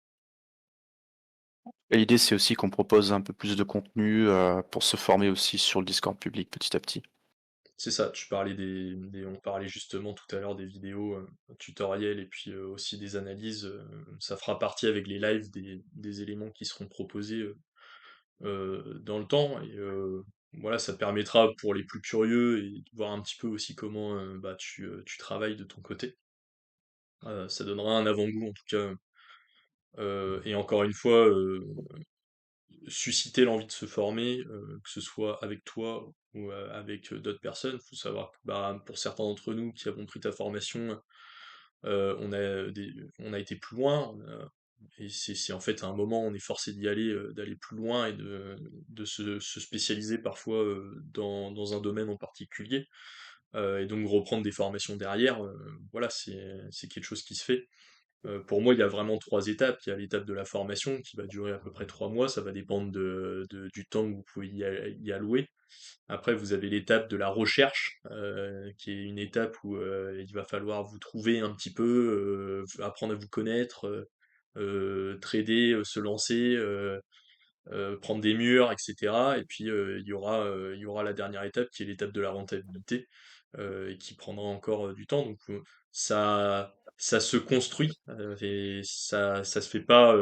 Et l'idée, c'est aussi qu'on propose un peu plus de contenu pour se former aussi sur le Discord public petit à petit. C'est ça, tu parlais on parlait justement tout à l'heure des vidéos, tutoriels, et puis aussi des analyses. Ça fera partie avec les lives des éléments qui seront proposés dans le temps. Et voilà, ça permettra pour les plus curieux et de voir un petit peu aussi comment, bah, tu travailles de ton côté. Ça donnera un avant-goût en tout cas. Et encore une fois, susciter l'envie de se former, que ce soit avec toi ou avec d'autres personnes. Faut savoir que, bah, pour certains d'entre nous qui avons pris ta formation, on a été plus loin. Et c'est en fait à un moment, on est forcé d'y aller, d'aller plus loin et de se spécialiser parfois, dans un domaine en particulier. Et donc reprendre des formations derrière, voilà, c'est quelque chose qui se fait. Pour moi, il y a vraiment 3 étapes. Il y a l'étape de la formation qui va durer à peu près 3 mois. Ça va dépendre du temps que vous pouvez y allouer. Après, vous avez l'étape de la recherche, qui est une étape où il va falloir vous trouver un petit peu, apprendre à vous connaître, trader, se lancer, prendre des murs, etc. Et puis il y aura la dernière étape qui est l'étape de la rentabilité, et qui prendra encore du temps. Donc ça se construit, et ça se fait pas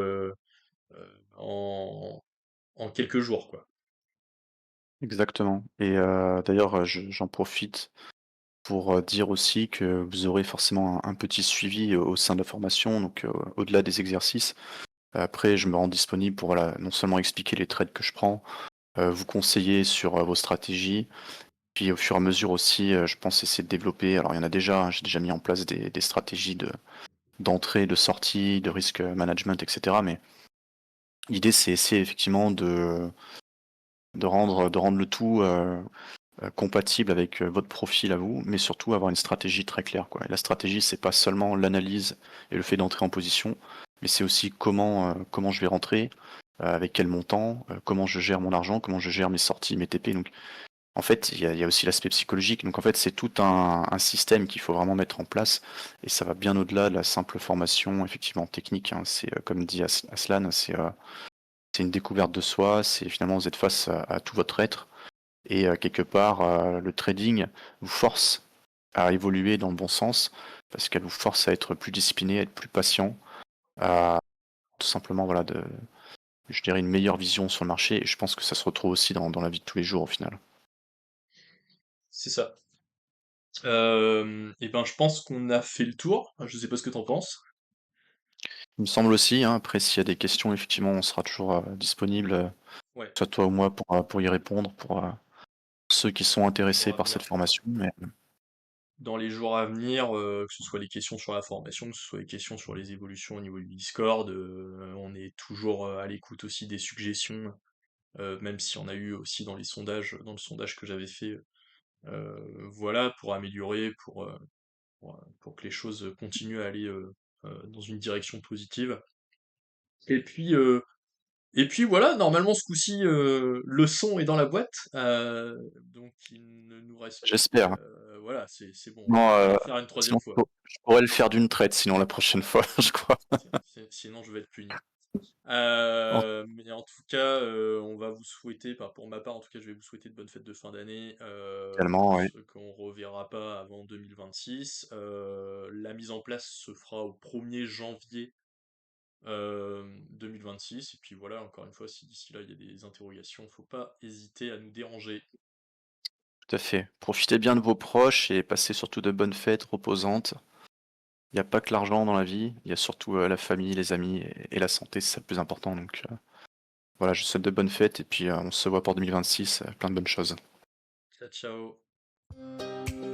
en quelques jours, quoi. Exactement. Et d'ailleurs, j'en profite pour dire aussi que vous aurez forcément un petit suivi au sein de la formation, donc au-delà des exercices. Après, je me rends disponible pour voilà, non seulement expliquer les trades que je prends, vous conseiller sur vos stratégies, puis au fur et à mesure aussi, je pense essayer de développer. Alors il y en a déjà, hein, j'ai déjà mis en place des stratégies d'entrée, de sortie, de risk management, etc. Mais l'idée, c'est essayer effectivement de rendre le tout compatible avec votre profil à vous, mais surtout avoir une stratégie très claire, quoi. Et la stratégie, c'est pas seulement l'analyse et le fait d'entrer en position, mais c'est aussi comment je vais rentrer, avec quel montant, comment je gère mon argent, comment je gère mes sorties, mes TP. Donc en fait, il y a aussi l'aspect psychologique. Donc en fait, c'est tout un système qu'il faut vraiment mettre en place et ça va bien au-delà de la simple formation effectivement technique, hein. C'est, comme dit Aslan, c'est une découverte de soi, c'est finalement vous êtes face à tout votre être et quelque part, le trading vous force à évoluer dans le bon sens parce qu'elle vous force à être plus discipliné, à être plus patient, à tout simplement voilà de je dirais une meilleure vision sur le marché et je pense que ça se retrouve aussi dans la vie de tous les jours au final. C'est ça. Et ben, je pense qu'on a fait le tour. Je sais pas ce que t'en penses. Il me semble aussi, hein, après s'il y a des questions effectivement on sera toujours, disponible, Ouais. soit toi ou moi pour y répondre, pour ceux qui sont intéressés Jours à par cette venir. formation, mais Dans les jours à venir, que ce soit les questions sur la formation, que ce soit les questions sur les évolutions au niveau du Discord, on est toujours à l'écoute aussi des suggestions, même si on a eu aussi dans les sondages, dans le sondage que j'avais fait, voilà, pour améliorer, pour que les choses continuent à aller dans une direction positive. Et puis, euh, et puis voilà, normalement ce coup-ci, le son est dans la boîte, donc il ne nous reste plus j'espère, hein. voilà, c'est bon, on Sinon, va pas le faire une sinon troisième fois. je pourrais le faire d'une traite sinon la prochaine fois, je crois. Sinon je vais être puni. En Mais en tout cas, on va vous souhaiter, enfin, pour ma part en tout cas, je vais vous souhaiter de bonnes fêtes de fin d'année, également, oui, ce qu'on reverra pas avant 2026. La mise en place se fera au 1er janvier 2026. Et puis voilà, encore une fois, si d'ici là il y a des interrogations, faut pas hésiter à nous déranger. tout à fait. Profitez bien de vos proches et passez surtout de bonnes fêtes reposantes. Il y a pas que l'argent dans la vie, il y a surtout, la famille, les amis et la santé, c'est ça le plus important donc voilà, je vous souhaite de bonnes fêtes et puis, on se voit pour 2026, plein de bonnes choses. Ciao, ciao.